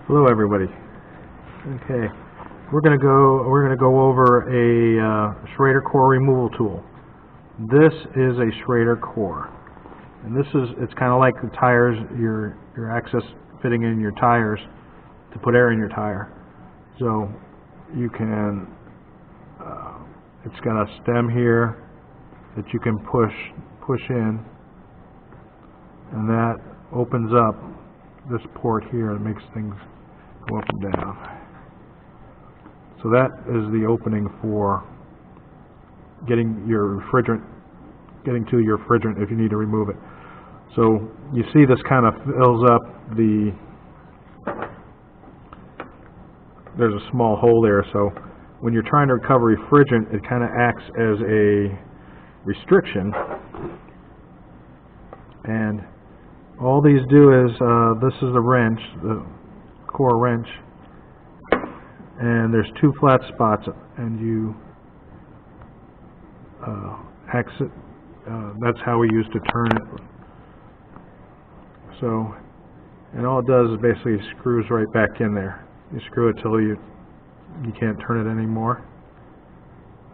Hello, everybody. Okay, we're gonna go over a Schrader core removal tool. This is a Schrader core, and it's kind of like the tires, your access fitting in your tires to put air in your tire. So you can, it's got a stem here that you can push in, and that opens up this port here and makes things go up and down. So that is the opening for getting to your refrigerant if you need to remove it. So you see this kind of fills up there's a small hole there, so when you're trying to recover refrigerant, it kind of acts as a restriction. And all these do is, this is the wrench, the core wrench, and there's two flat spots, and you exit, that's how we used to turn it. So, and all it does is basically screws right back in there. You screw it till you can't turn it anymore,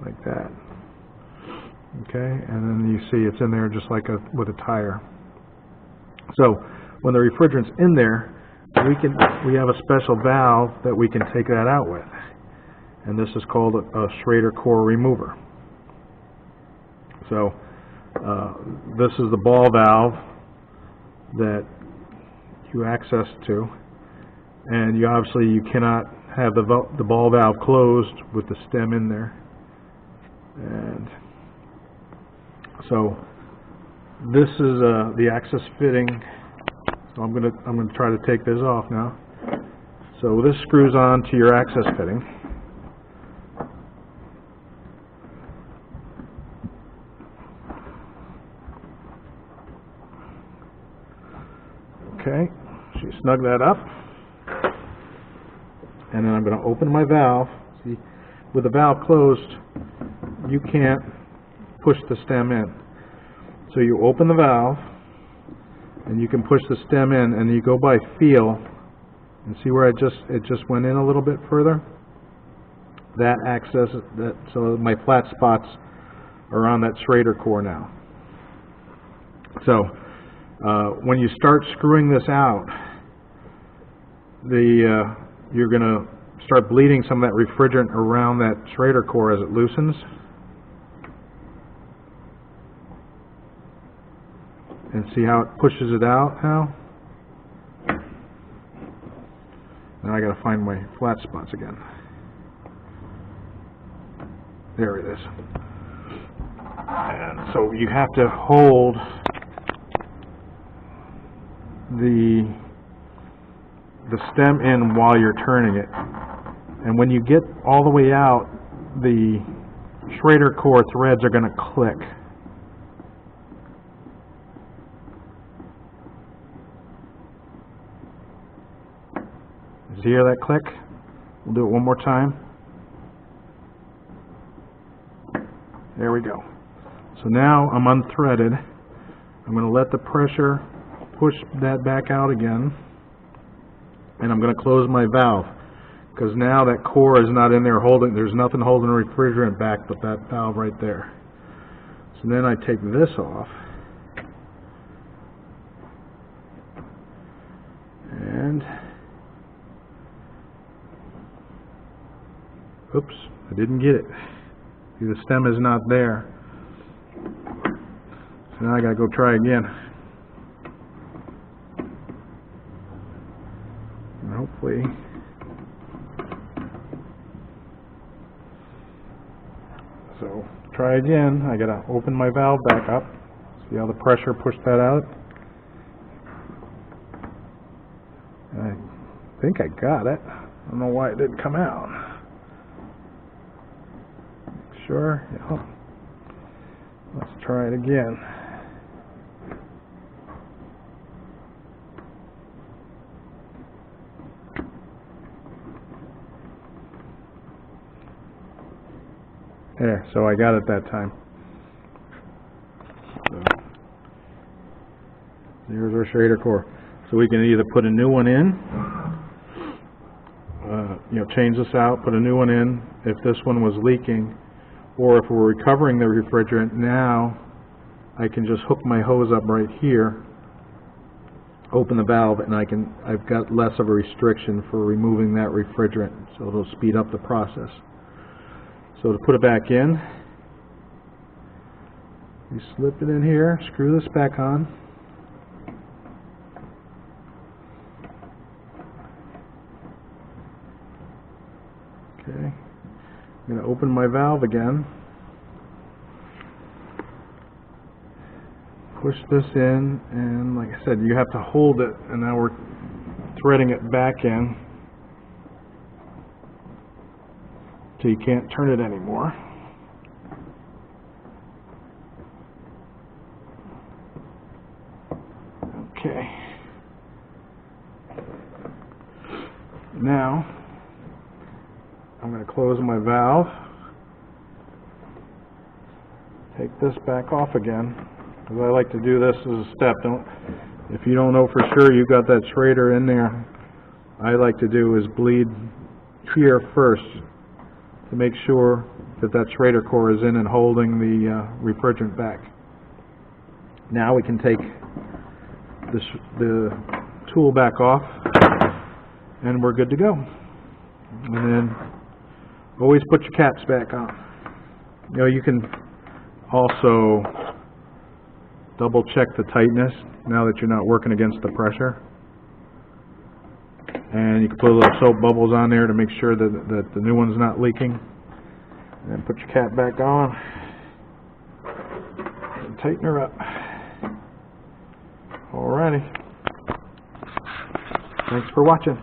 like that. Okay, and then you see it's in there just like with a tire. So when the refrigerant's in there, we have a special valve that we can take that out with, and this is called a Schrader core remover. So this is the ball valve that you access to, and you cannot have the ball valve closed with the stem in there. And so this is the access fitting. So I'm gonna try to take this off now. So this screws on to your access fitting. Okay, so you snug that up, and then I'm going to open my valve. See, with the valve closed, you can't push the stem in. So you open the valve, and you can push the stem in, and you go by feel, and see where it just went in a little bit further. That accesses that, so my flat spots are on that Schrader core now. So when you start screwing this out, you're going to start bleeding some of that refrigerant around that Schrader core as it loosens. And see how it pushes it out now? Now I got to find my flat spots again. There it is. And so you have to hold the stem in while you're turning it, and when you get all the way out, the Schrader core threads are going to click. Did you hear that click? We'll do it one more time. There we go. So now I'm unthreaded. I'm going to let the pressure push that back out again, and I'm going to close my valve, because now that core is not in there holding, there's nothing holding the refrigerant back but that valve right there. So then I take this off, and oops, I didn't get it. See, the stem is not there. So now I gotta go try again. And hopefully so try again. I gotta open my valve back up. See how the pressure pushed that out? I think I got it. I don't know why it didn't come out. Sure, yeah. Let's try it again. There, so I got it that time. So, here's our Schrader core. So we can either put a new one in, change this out, put a new one in if this one was leaking, or if we're recovering the refrigerant. Now I can just hook my hose up right here, open the valve, and I've got less of a restriction for removing that refrigerant, so it'll speed up the process. So to put it back in, you slip it in here, screw this back on. Okay, I'm going to open my valve again, push this in, and like I said, you have to hold it, and now we're threading it back in till you can't turn it anymore. Okay. Now I'm going to close my valve, take this back off again, because I like to do this as a step. If you don't know for sure you've got that Schrader in there, I like to do is bleed here first to make sure that that Schrader core is in and holding the refrigerant back. Now we can take the tool back off, and we're good to go. And then always put your caps back on. You can also double check the tightness now that you're not working against the pressure. And you can put a little soap bubbles on there to make sure that the new one's not leaking. And then put your cap back on and tighten her up. Alrighty. Thanks for watching.